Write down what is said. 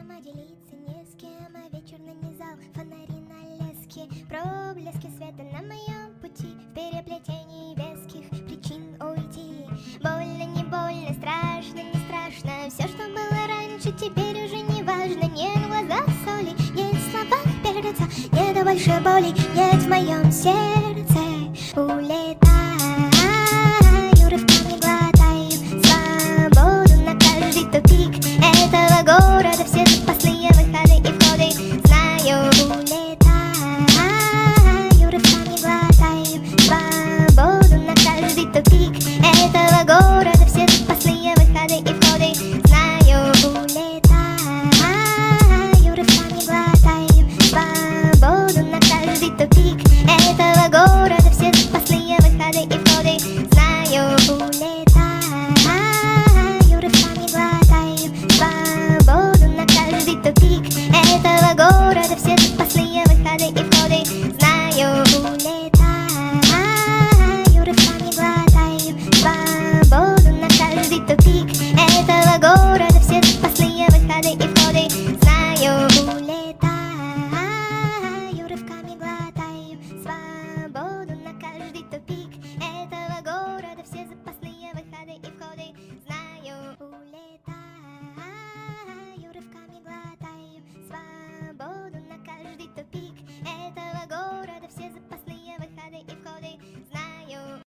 чем, а делиться не с кем, а вечер нанизал фонари на леске. Проблески света на моем пути, в переплетении веских причин уйти. Больно, не больно, страшно, не страшно, все, что было раньше, теперь уже не важно. Нет в глазах соли, нет в словах перца, нет больше боли, нет в моем сердце. Улетаю.